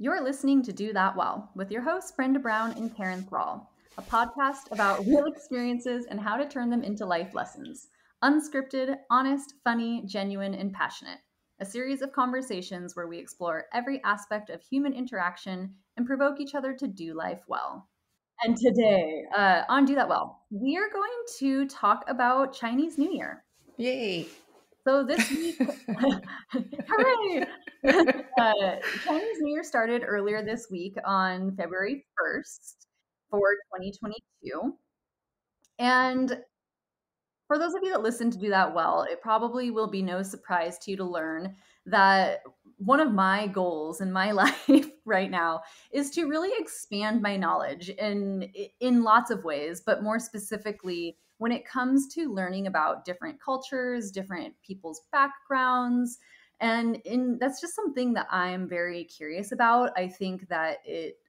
You're listening to Do That Well with your hosts, Brenda Brown and Karen Thrall, a podcast about real experiences and how to turn them into life lessons. Unscripted, honest, funny, genuine, and passionate. A series of conversations where we explore every aspect of human interaction and provoke each other to do life well. And today, on Do That Well, we are going to talk about Chinese New Year. Yay. So this week, hooray! Chinese New Year started earlier this week on February 1st for 2022. And for those of you that listen to Do That Well, it probably will be no surprise to you to learn that one of my goals in my life right now is to really expand my knowledge in lots of ways, but more specifically when it comes to learning about different cultures, different people's backgrounds. That's just something that I'm very curious about. I think that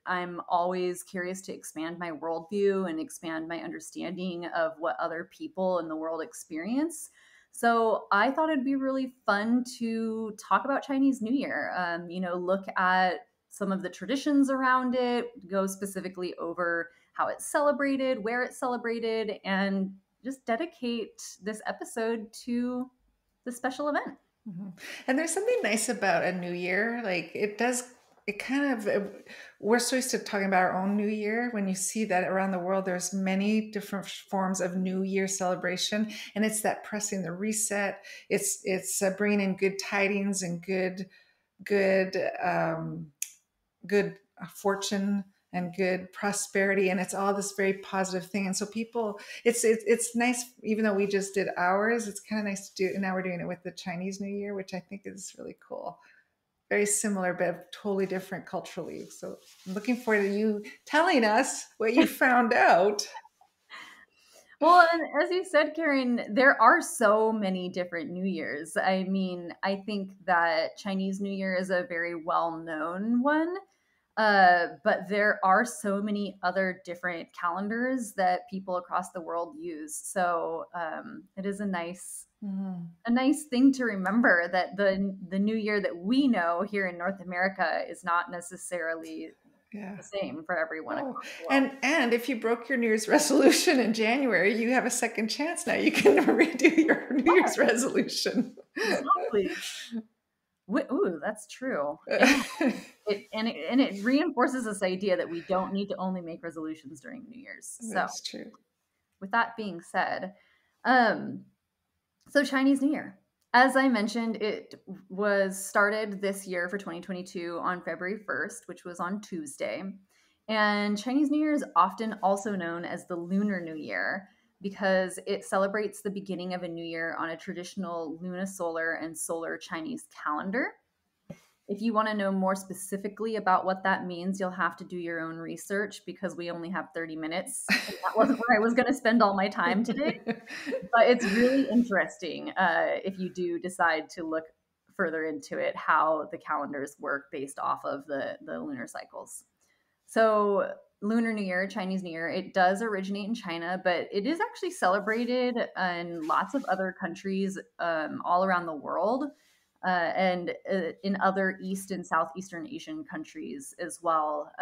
I'm always curious to expand my worldview and expand my understanding of what other people in the world experience. So I thought it'd be really fun to talk about Chinese New Year. Look at some of the traditions around it, go specifically over how it's celebrated, where it's celebrated, and just dedicate this episode to the special event. Mm-hmm. And there's something nice about a new year. We're so used to talking about our own new year. When you see that around the world, there's many different forms of new year celebration. And it's that pressing the reset. It's bringing in good tidings and good fortune and good prosperity, and it's all this very positive thing. And so people, it's nice. Even though we just did ours, it's kind of nice to do. And now we're doing it with the Chinese New Year, which I think is really cool. Very similar, but totally different culturally. So I'm looking forward to you telling us what you found out. Well, and as you said, Karen, there are so many different New Years. I mean, I think that Chinese New Year is a very well-known one, but there are so many other different calendars that people across the world use. So it is a nice thing to remember that the New Year that we know here in North America is not necessarily Yeah. the same for everyone Oh, across the world. and if you broke your New Year's resolution in January, you have a second chance now. You can redo your New Year's resolution. Exactly. Ooh, that's true. And it reinforces this idea that we don't need to only make resolutions during New Year's. So, That's true. with that being said, um, so Chinese New Year. As I mentioned, it was started this year for 2022 on February 1st, which was on Tuesday. And Chinese New Year is often also known as the Lunar New Year because it celebrates the beginning of a new year on a traditional lunisolar and solar Chinese calendar. If you want to know more specifically about what that means, you'll have to do your own research because we only have 30 minutes. And that wasn't where I was going to spend all my time today. But it's really interesting if you do decide to look further into it, how the calendars work based off of the lunar cycles. So Lunar New Year, Chinese New Year, it does originate in China, but it is actually celebrated in lots of other countries all around the world. And in other East and Southeastern Asian countries as well.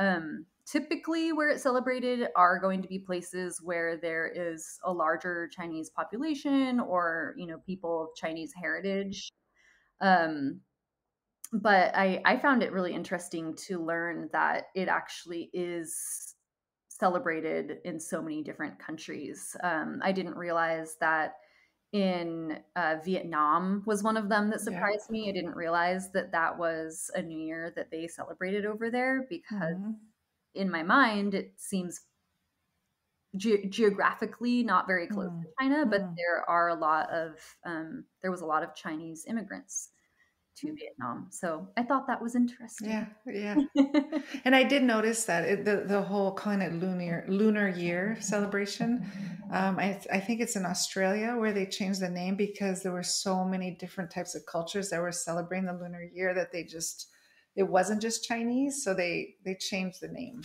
Typically, where it's celebrated are going to be places where there is a larger Chinese population or people of Chinese heritage. Um, but I found it really interesting to learn that it actually is celebrated in so many different countries. I didn't realize that in Vietnam was one of them that Yeah. surprised me. I didn't realize that that was a New Year that they celebrated over there because Mhm. in my mind, it seems geographically not very close Mm. to China, but Mm. there was a lot of Chinese immigrants to Vietnam. So I thought that was interesting. Yeah, yeah. And I did notice that the whole calling it lunar year celebration. I think it's in Australia where they changed the name because there were so many different types of cultures that were celebrating the lunar year that it wasn't just Chinese, so they changed the name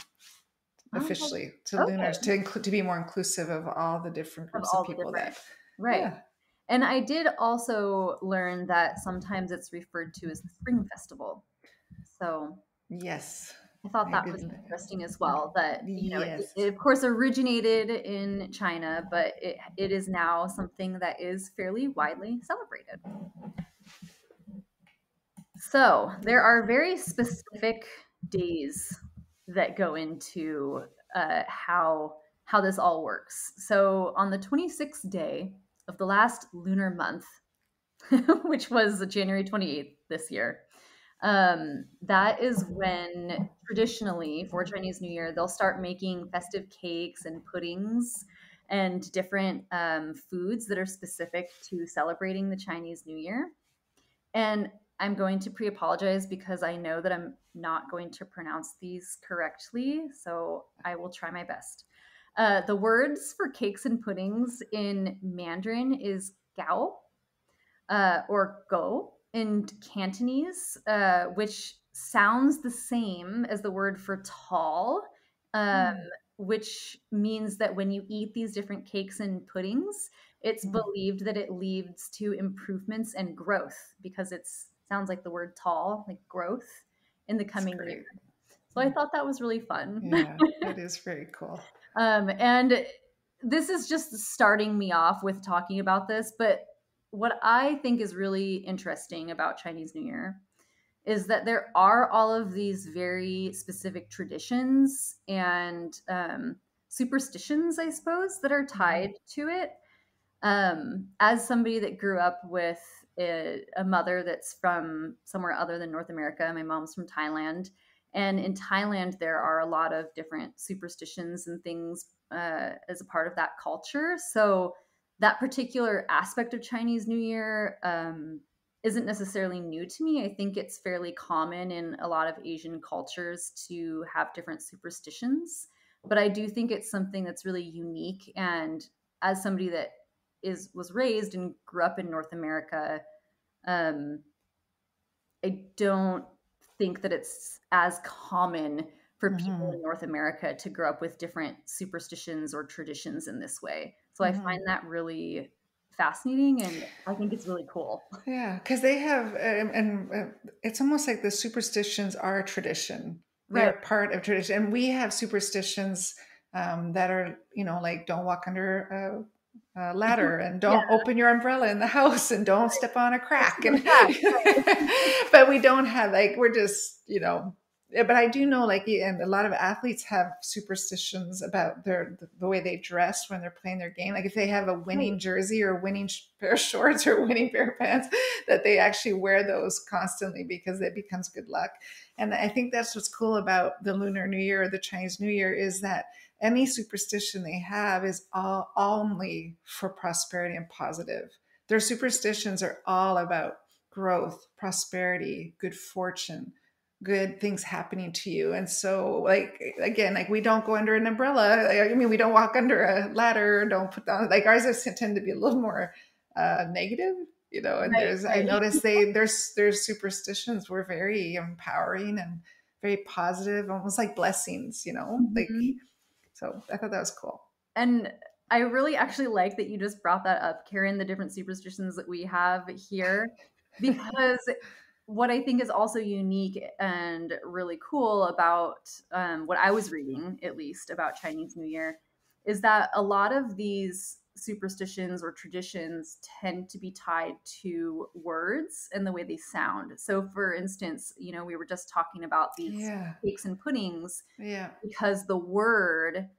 Oh, officially to lunars okay. to be more inclusive of all the different Of groups of all the people different, that. right. Yeah. And I did also learn that sometimes it's referred to as the Spring Festival. So Yes. I thought I that was did. interesting as well, that, Yes. it of course originated in China, but it is now something that is fairly widely celebrated. So there are very specific days that go into how this all works. So on the 26th day of the last lunar month, which was January 28th this year, that is when traditionally for Chinese New Year they'll start making festive cakes and puddings and different foods that are specific to celebrating the Chinese New Year. And I'm going to pre apologize because I know that I'm not going to pronounce these correctly. So I will try my best. The words for cakes and puddings in Mandarin is gao, or go in Cantonese, which sounds the same as the word for tall, um, Mm, which means that when you eat these different cakes and puddings, it's mm. believed that it leads to improvements and growth because it sounds like the word tall, like growth in the It's coming year. great. So I thought that was really fun. Yeah, that is very cool. And this is just starting me off with talking about this, but what I think is really interesting about Chinese New Year is that there are all of these very specific traditions and superstitions, I suppose, that are Mhm. tied to it. As somebody that grew up with a mother that's from somewhere other than North America, my mom's from Thailand. And in Thailand, there are a lot of different superstitions and things as a part of that culture. So, that particular aspect of Chinese New Year isn't necessarily new to me. I think it's fairly common in a lot of Asian cultures to have different superstitions. But I do think it's something that's really unique. And as somebody that was raised and grew up in North America, um, I don't think that it's as common for people Mhm. in North America to grow up with different superstitions or traditions in this way. So I find Mhm. that really fascinating, and I think it's really cool. Yeah, because they have, it's almost like the superstitions are a tradition. Right. They're part of tradition, and we have superstitions that are, like don't walk under a ladder, and Yeah. don't open your umbrella in the house, and don't Right. step on a That's crack, the and fact. Right. but we don't have like we're just, yeah, but I do know, like, and a lot of athletes have superstitions about the way they dress when they're playing their game. Like if they have a Right. winning jersey or a winning pair of shorts or a winning pair of pants, that they actually wear those constantly because it becomes good luck. And I think that's what's cool about the Lunar New Year or the Chinese New Year is that any superstition they have is all only for prosperity and positive. Their superstitions are all about growth, prosperity, good fortune, good things happening to you. And so, like, again, like we don't go under an umbrella. I mean, we don't walk under a ladder, don't put down, like ours tend to be a little more negative, and Right. I Right. noticed their superstitions were very empowering and very positive, almost like blessings, like, Mhm. so I thought that was cool. And I really actually like that you just brought that up, Karen, the different superstitions that we have here, because what I think is also unique and really cool about what I was reading, at least about Chinese New Year, is that a lot of these superstitions or traditions tend to be tied to words and the way they sound. So, for instance, we were just talking about these Yeah. cakes and puddings Yeah. because the word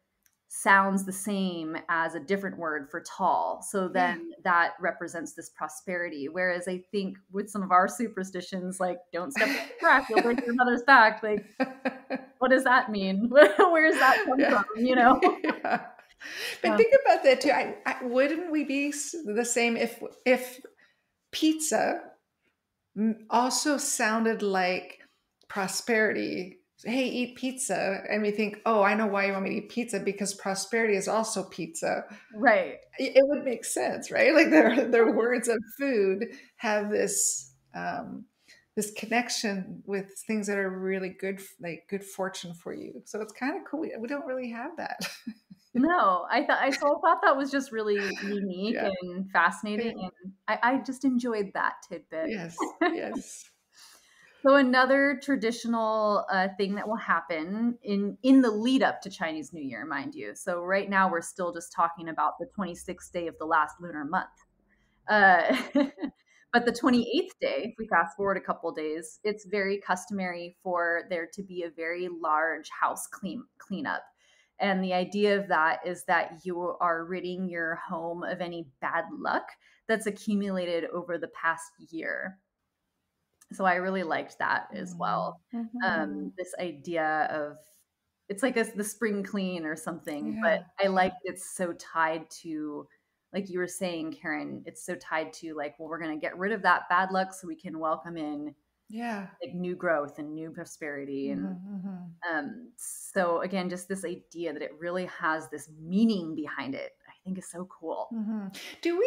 sounds the same as a different word for tall. So Yeah. then that represents this prosperity. Whereas I think with some of our superstitions, like don't step on the crack, you'll break your mother's back. Like, what does that mean? Where does that come Yeah. from? Yeah. But Um, think about that too. Wouldn't we be the same if pizza also sounded like prosperity? Hey, eat pizza, and we think, oh, I know why you want me to eat pizza, because prosperity is also pizza. right. It would make sense, right? Like their words of food have this connection with things that are really good, like good fortune for you. So it's kind of cool. We don't really have that. No, I thought that was just really unique Yeah. and fascinating, Yeah. and I just enjoyed that tidbit. Yes. Yes. So another traditional thing that will happen in the lead up to Chinese New Year, mind you. So right now we're still just talking about the 26th day of the last lunar month. Uh, but the 28th day, if we fast forward a couple days, it's very customary for there to be a very large house cleanup. And the idea of that is that you are ridding your home of any bad luck that's accumulated over the past year. So I really liked that as well. Mm-hmm. This idea of it's like the spring clean or something, but Yeah, I yeah, like it's so tied to, like you were saying, Karen, it's so tied to like, well, we're going to get rid of that bad luck so we can welcome in yeah. like new growth and new prosperity. Mm-hmm, And mm-hmm. so again, just this idea that it really has this meaning behind it, I think is so cool. Mm-hmm. Do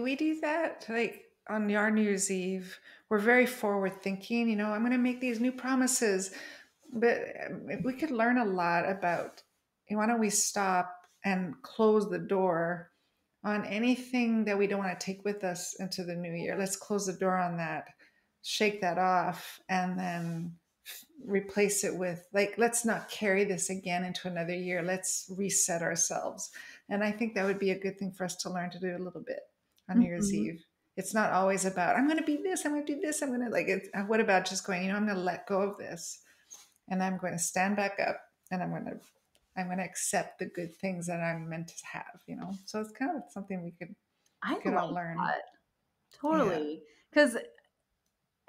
we do that? Like on our New Year's Eve, we're very forward thinking. I'm going to make these new promises, but we could learn a lot about. Why don't we stop and close the door on anything that we don't want to take with us into the new year? Let's close the door on that, shake that off, and then replace it with, like, let's not carry this again into another year. Let's reset ourselves. And I think that would be a good thing for us to learn to do a little bit on New Year's Mhm. Eve. It's not always about, I'm going to be this, I'm going to do this, I'm going to like it. What about just going, I'm going to let go of this and I'm going to stand back up and I'm going to accept the good things that I'm meant to have. So it's kind of something we could I all like learn. that. Yeah. Totally. Because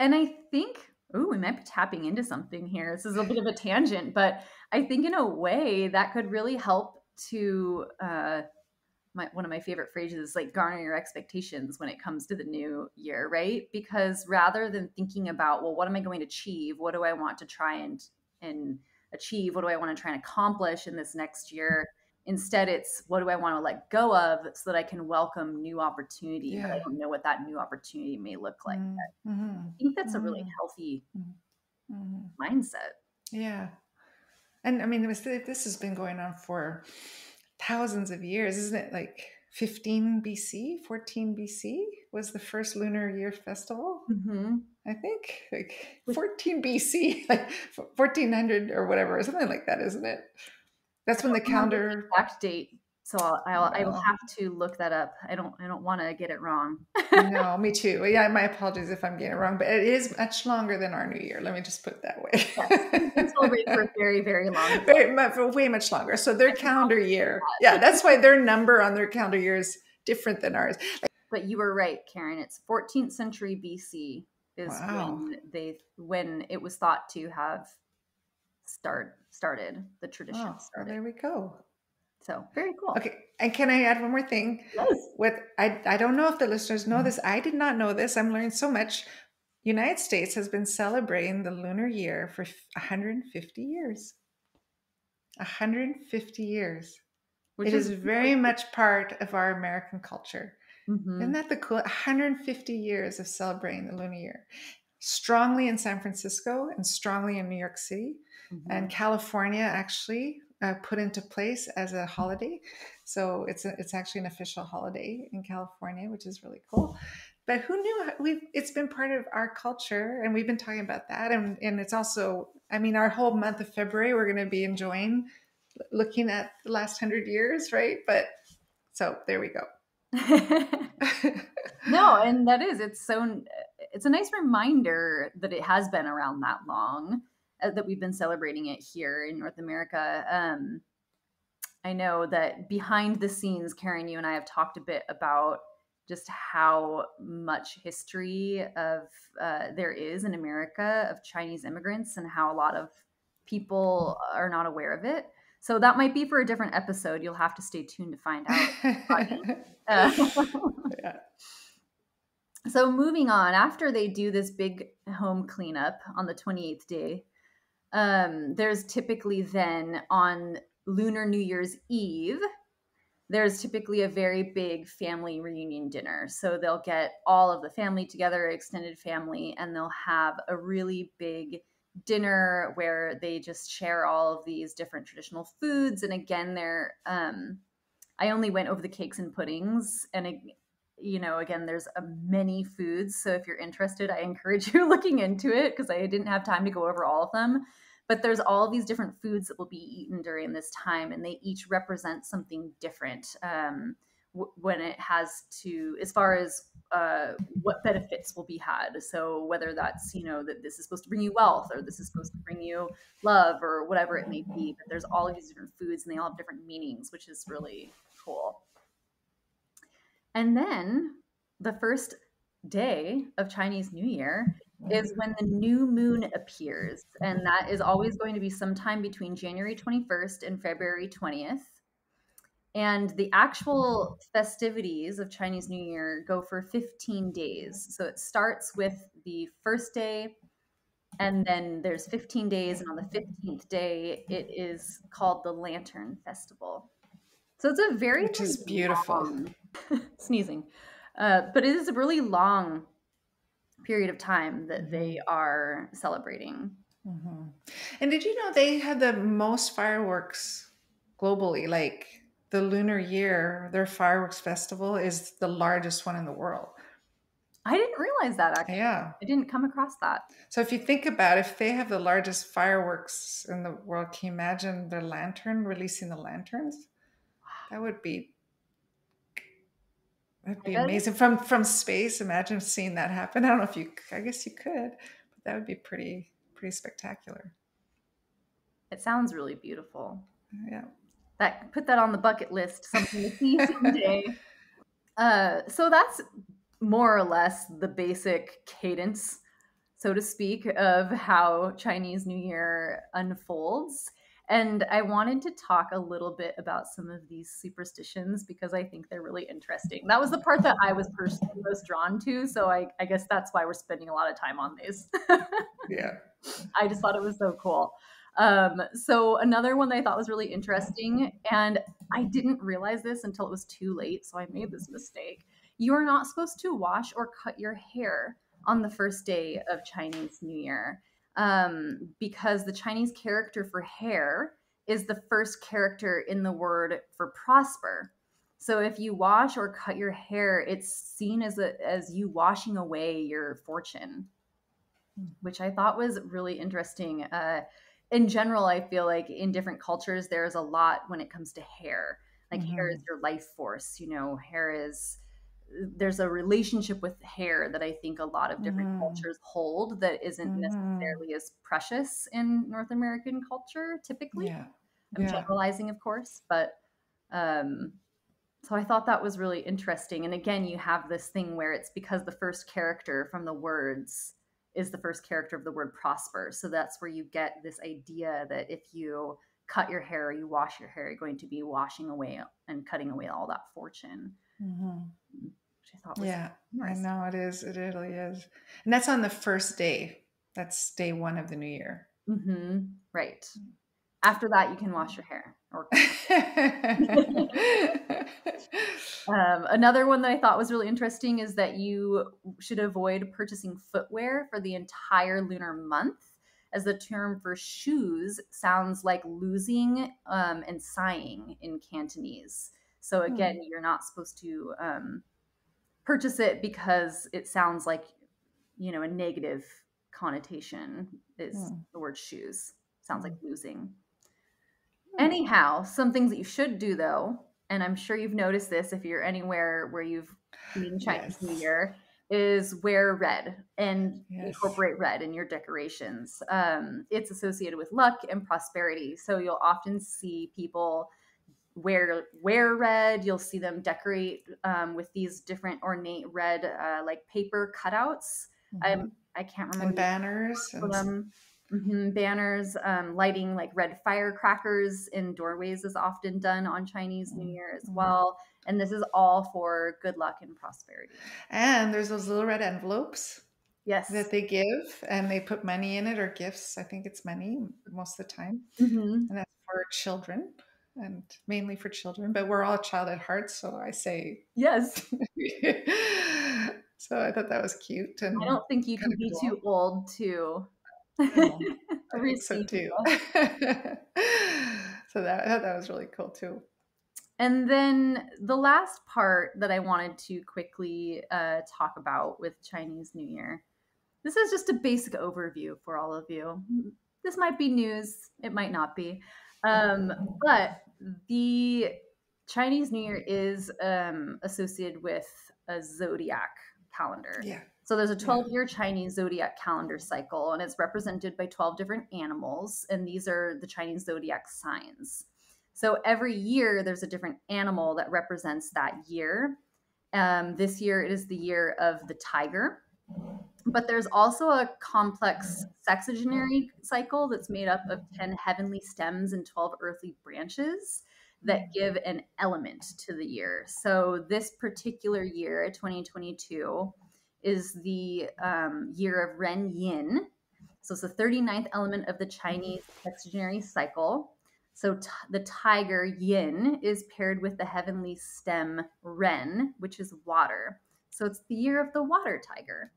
And I think, ooh, we might be tapping into something here. This is a bit of a tangent, but I think in a way that could really help to one of my favorite phrases is like garner your expectations when it comes to the new year, right? Because rather than thinking about, well, what am I going to achieve? What do I want to try and achieve? What do I want to try and accomplish in this next year? Instead, it's what do I want to let go of so that I can welcome new opportunity, but I Yeah. don't know what that new opportunity may look like. Mm-hmm. I think that's a really Mm-hmm. healthy Mm-hmm. mindset. Yeah. And I mean, this has been going on for thousands of years, isn't it? Like 15 BC, 14 BC was the first Lunar Year Festival. Mhm. I think like 14 BC, like 1400 or whatever, or something like that, isn't it? That's when the Remember the calendar. exact date, so I will Well, have to look that up. I don't wanna get it wrong. no, me too. Yeah, my apologies if I'm getting it wrong, but it is much longer than our New Year. Let me just put it that Yes, we've been way. celebrating for a very, very long time. Very much, way much longer. So their I can help calendar you with year, that. yeah, that's why their number on their calendar year is different than ours. But you were right, Karen. It's 14th century BC is Wow. when it was thought to have started, the tradition Oh, well, started. there we go. So, very cool. Okay, and can I add one more thing? Yes. I don't know if the listeners know this. I did not know this. I'm learning so much. United States has been celebrating the lunar year for 150 years. 150 years. Which It is is really very much part of our American culture. Isn't Mhm. that the cool? 150 years of celebrating the lunar year. Strongly in San Francisco and strongly in New York City. And Mhm. California actually put into place as a holiday. So it's actually an official holiday in California, which is really cool. But who knew? It's been part of our culture, and we've been talking about that. And it's also, I mean, our whole month of February, we're going to be enjoying looking at the last 100 years, right? But so there we go. No, and that is it's a nice reminder that it has been around that long, that we've been celebrating it here in North America. I know that behind the scenes, Karen, you and I have talked a bit about just how much history of there is in America of Chinese immigrants and how a lot of people are not aware of it. So that might be for a different episode. You'll have to stay tuned to find out. Uh, Yeah. so moving on, after they do this big home cleanup on the 28th day, there's typically then on Lunar New Year's Eve, there's typically a very big family reunion dinner. So they'll get all of the family together, extended family, and they'll have a really big dinner where they just share all of these different traditional foods. And again, I only went over the cakes and puddings, and again, there's many foods. So if you're interested, I encourage you looking into it because I didn't have time to go over all of them. But there's all these different foods that will be eaten during this time, and they each represent something different when it has to, as far as what benefits will be had. So whether that's, that this is supposed to bring you wealth or this is supposed to bring you love or whatever it may be. But there's all of these different foods and they all have different meanings, which is really cool. And then the first day of Chinese New Year is when the new moon appears. And that is always going to be sometime between January 21st and February 20th. And the actual festivities of Chinese New Year go for 15 days. So it starts with the first day, and then there's 15 days. And on the 15th day, it is called the Lantern Festival. So it's a very, which is beautiful. Sneezing. But it is a really long period of time that they are celebrating. Mm-hmm. And did you know they have the most fireworks globally? Like the Lunar Year, their fireworks festival is the largest one in the world. I didn't realize that, actually. Yeah. I didn't come across that. So if you think about it, if they have the largest fireworks in the world, can you imagine their lantern, releasing the lanterns? That would be amazing from space. Imagine seeing that happen. I don't know if I guess you could, but that would be pretty spectacular. It sounds really beautiful. Yeah. Put that on the bucket list, something to see someday. So that's more or less the basic cadence, so to speak, of how Chinese New Year unfolds. And I wanted to talk a little bit about some of these superstitions because I think they're really interesting. That was the part that I was personally most drawn to. So I guess that's why we're spending a lot of time on these. Yeah. I just thought it was so cool. So another one that I thought was really interesting, and I didn't realize this until it was too late, so I made this mistake. You are not supposed to wash or cut your hair on the first day of Chinese New Year. Because the Chinese character for hair is the first character in the word for prosper. So if you wash or cut your hair, it's seen as you washing away your fortune, which I thought was really interesting. In general, I feel like in different cultures, there's a lot when it comes to hair. Like hair is your life force, there's a relationship with hair that I think a lot of different cultures hold that isn't necessarily as precious in North American culture, typically. Yeah. I'm generalizing, of course, but so I thought that was really interesting. And again, you have this thing where it's because the first character from the words is the first character of the word prosper. So that's where you get this idea that if you cut your hair or you wash your hair, you're going to be washing away and cutting away all that fortune. Which I thought was I know it is. It really is. And that's on the first day. That's day one of the new year. Right. After that, you can wash your hair. Another one that I thought was really interesting is that you should avoid purchasing footwear for the entire lunar month, as the term for shoes sounds like losing and sighing in Cantonese. So again, you're not supposed to purchase it because it sounds like, a negative connotation is the word shoes. Sounds like losing. Anyhow, some things that you should do though, and I'm sure you've noticed this if you're anywhere where you've been Chinese New Year, is wear red and incorporate red in your decorations. It's associated with luck and prosperity. So you'll often see people wear red. You'll see them decorate with these different ornate red like paper cutouts. I can't remember. And banners. Banners, lighting like red firecrackers in doorways is often done on Chinese New Year as well. And this is all for good luck and prosperity. And there's those little red envelopes. Yes. That they give, and they put money in it or gifts. I think it's money most of the time. And that's for children, and mainly for children, but we're all a child at heart. So I say yes. So I thought that was cute. And I don't think you can be too old to I think so too. So I thought that was really cool too. And then the last part that I wanted to quickly talk about with Chinese New Year. This is just a basic overview for all of you. This might be news, it might not be. But the Chinese New Year is associated with a zodiac calendar. Yeah. So there's a Yeah. 12-year Chinese zodiac calendar cycle, and it's represented by 12 different animals, and these are the Chinese zodiac signs. So every year there's a different animal that represents that year. This year it is the year of the tiger. But there's also a complex sexagenary cycle that's made up of 10 heavenly stems and 12 earthly branches that give an element to the year. So this particular year, 2022, is the year of Ren Yin. So it's the 39th element of the Chinese sexagenary cycle. So the tiger yin is paired with the heavenly stem Ren, which is water. So it's the year of the water tiger,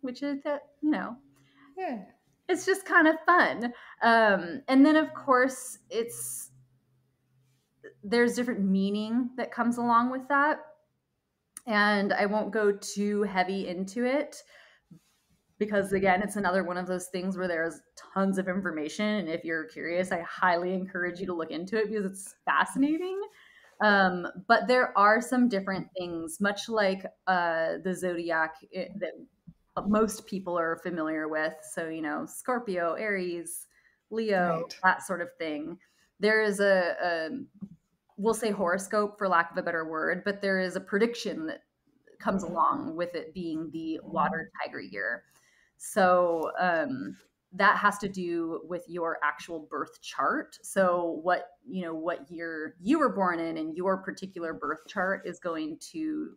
which is that, Yeah. it's just kind of fun. And then of course there's different meaning that comes along with that. And I won't go too heavy into it because again, it's another one of those things where there's tons of information. And if you're curious, I highly encourage you to look into it because it's fascinating. But there are some different things, much like the zodiac that most people are familiar with. So, Scorpio, Aries, Leo, Right. that sort of thing. There is we'll say horoscope for lack of a better word, but there is a prediction that comes along with it being the water tiger year. So that has to do with your actual birth chart. So what year you were born in and your particular birth chart is going to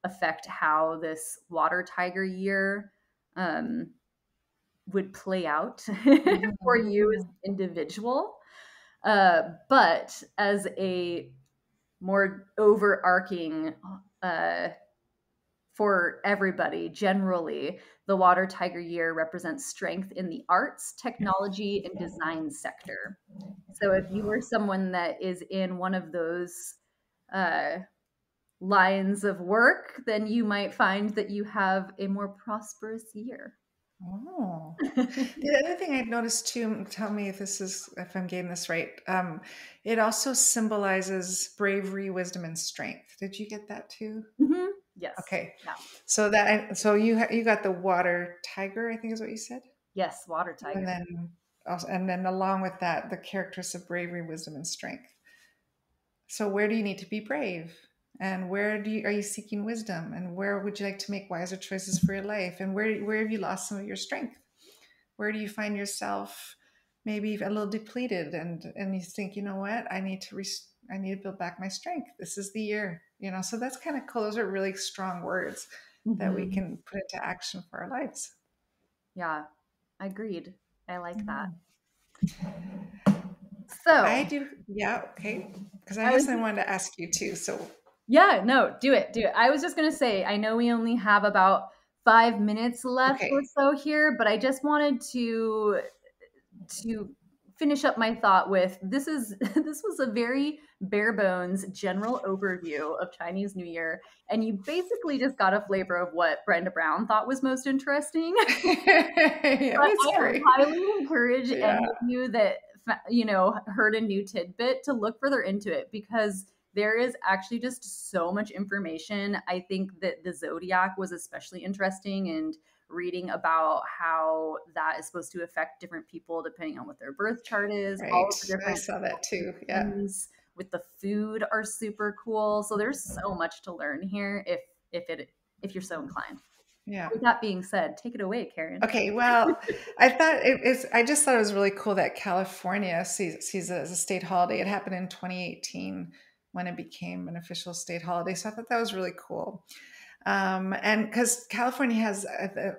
affect how this water tiger year would play out for you as an individual. But as a more overarching for everybody, generally, the Water Tiger Year represents strength in the arts, technology, and design sector. So if you were someone that is in one of those lines of work, then you might find that you have a more prosperous year. Oh. The other thing I've noticed too, tell me if I'm getting this right. It also symbolizes bravery, wisdom, and strength. Did you get that too? Mm-hmm. Yes. Okay. Yeah. So you got the water tiger, I think is what you said. Yes, water tiger. And then along with that, the characters of bravery, wisdom, and strength. So where do you need to be brave? And where are you seeking wisdom? And where would you like to make wiser choices for your life? And where have you lost some of your strength? Where do you find yourself maybe a little depleted and you think, you know what, I need to build back my strength. This is the year, so that's kind of cool. Those are really strong words that we can put into action for our lives. Yeah, agreed. I like that. I So do. Yeah. Okay. Because I have something I wanted to ask you too. So yeah, no, do it. I was just going to say, I know we only have about 5 minutes left or okay. so here, but I just wanted to finish up my thought with this was a very bare bones general overview of Chinese New Year, and you basically just got a flavor of what Brenda Brown thought was most interesting. Yeah, But it's I great. highly encourage Yeah. any of you that heard a new tidbit to look further into it, because there is actually just so much information. I think that the zodiac was especially interesting, and reading about how that is supposed to affect different people depending on what their birth chart is. Right. All of the I different saw that too. Yeah. things with the food are super cool. So there's so much to learn here if you're so inclined. Yeah. With that being said, take it away, Karen. Okay, well, I just thought it was really cool that California sees it as a state holiday. It happened in 2018 when it became an official state holiday. So I thought that was really cool. And because California has,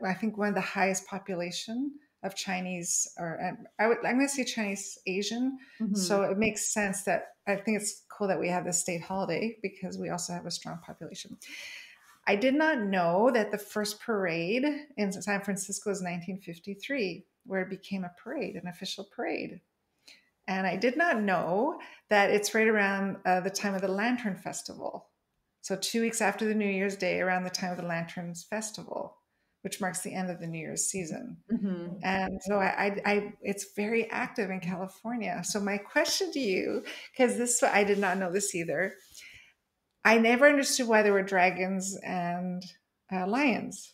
I think, one of the highest population of Chinese, I'm going to say Chinese Asian. Mm-hmm. So it makes sense that I think it's cool that we have this state holiday because we also have a strong population. I did not know that the first parade in San Francisco was 1953, where it became a parade, an official parade. And I did not know that it's right around the time of the Lantern Festival. So 2 weeks after the New Year's Day, around the time of the Lanterns Festival, which marks the end of the New Year's season. Mm-hmm. And so it's very active in California. So my question to you, because I did not know this either. I never understood why there were dragons and lions.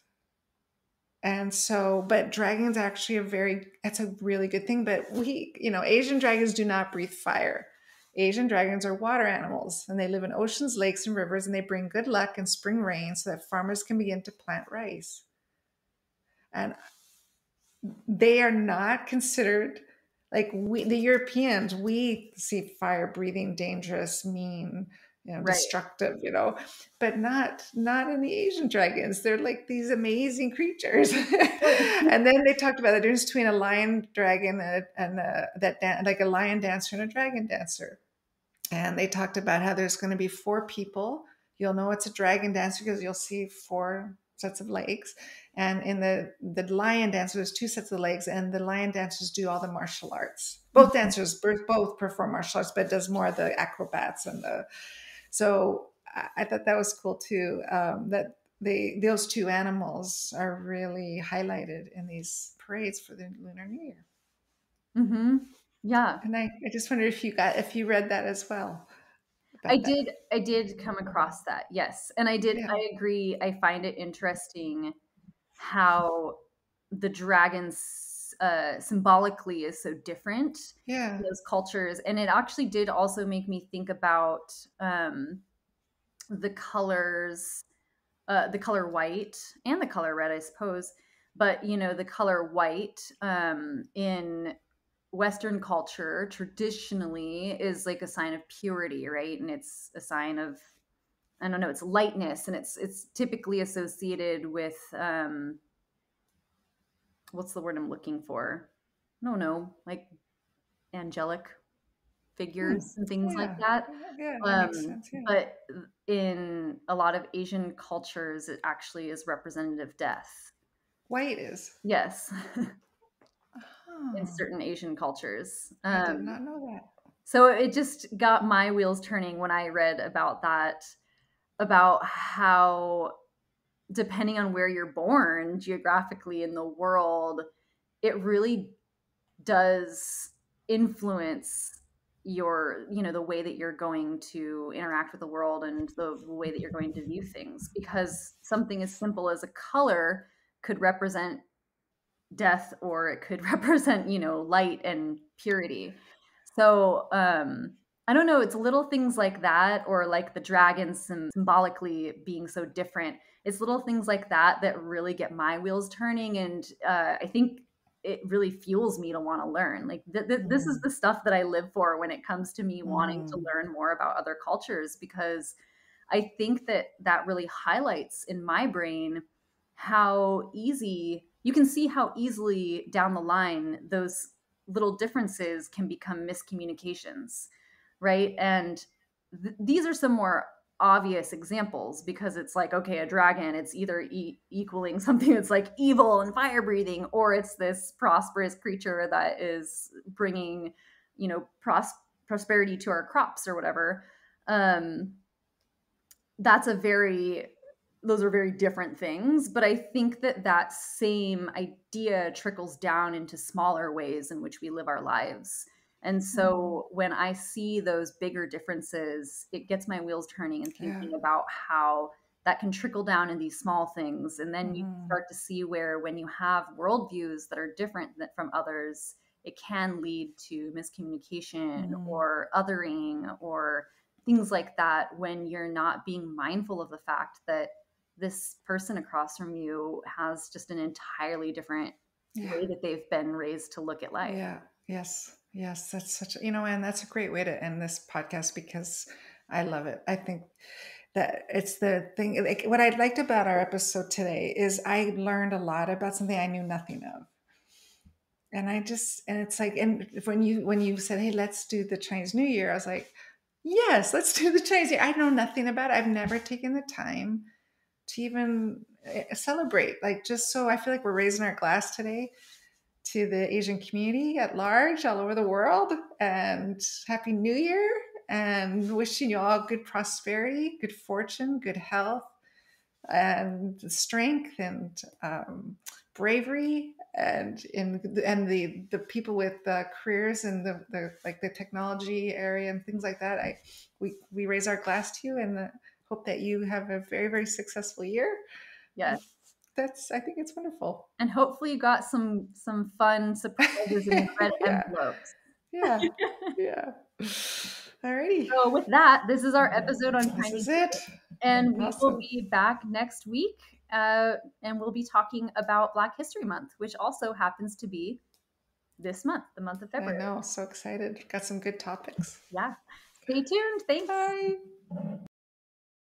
And so, but dragons actually that's a really good thing. But Asian dragons do not breathe fire. Asian dragons are water animals, and they live in oceans, lakes, and rivers, and they bring good luck and spring rain so that farmers can begin to plant rice. And they are not considered like the Europeans. We see fire breathing, dangerous, mean, Right. destructive, but not in the Asian dragons. They're like these amazing creatures. And then they talked about the difference between a lion dragon and like a lion dancer and a dragon dancer. And they talked about how there's going to be 4 people. You'll know it's a dragon dancer because you'll see 4 sets of legs. And in the lion dancer, there's 2 sets of legs, and the lion dancers do all the martial arts. Both dancers both perform martial arts, but does more of the acrobats so I thought that was cool too. That those 2 animals are really highlighted in these parades for the Lunar New Year. Mm-hmm. Yeah. And I just wonder if you read that as well. I did come across that. Yes. And I agree. I find it interesting how the dragons symbolically is so different in those cultures. And it actually did also make me think about the colors, the color white and the color red, I suppose. But, the color white in Western culture traditionally is like a sign of purity, right? And it's a sign of, I don't know, it's lightness, and it's typically associated with what's the word I'm looking for? I don't know, like angelic figures and things like that. Yeah, that makes sense. Yeah. But in a lot of Asian cultures, it actually is representative of death. White is. Yes. In certain Asian cultures. I did not know that. So it just got my wheels turning when I read about that, about how depending on where you're born geographically in the world, it really does influence your, the way that you're going to interact with the world and the way that you're going to view things. Because something as simple as a color could represent death, or it could represent, light and purity. So I don't know, it's little things like that, or like the dragons symbolically being so different. It's little things like that that really get my wheels turning, and I think it really fuels me to want to learn. Like this is the stuff that I live for when it comes to me wanting to learn more about other cultures, because I think that really highlights in my brain how easy you can see how easily down the line those little differences can become miscommunications, right? And these are some more obvious examples, because it's like, okay, a dragon, it's either equaling something that's like evil and fire breathing, or it's this prosperous creature that is bringing, prosperity to our crops or whatever. Those are very different things, but I think that same idea trickles down into smaller ways in which we live our lives. And so when I see those bigger differences, it gets my wheels turning and thinking about how that can trickle down in these small things. And then you start to see where, when you have worldviews that are different from others, it can lead to miscommunication or othering or things like that, when you're not being mindful of the fact that this person across from you has just an entirely different way that they've been raised to look at life. Yeah. Yes. That's such and that's a great way to end this podcast, because I love it. I think that it's the thing. Like, what I liked about our episode today is I learned a lot about something I knew nothing of. And it's like, and when you said, hey, let's do the Chinese New Year, I was like, yes, let's do the Chinese New Year. I know nothing about it. I've never taken the time to even celebrate, like, just so I feel like we're raising our glass today. to the Asian community at large, all over the world, and Happy New Year, and wishing you all good prosperity, good fortune, good health, and strength, and bravery, and the people with careers in the like the technology area and things like that. We raise our glass to you, and hope that you have a very, very successful year. Yes. That's, I think it's wonderful. And hopefully you got some fun surprises in red Yeah, envelopes. yeah, yeah. Alrighty, So with that, this is our episode on this Chinese is New it. Year, and we will Awesome. be back next week, and we'll be talking about Black History Month, which also happens to be this month, the month of I February. know, so excited. Got some good topics. Yeah. Stay tuned. Thanks. Bye.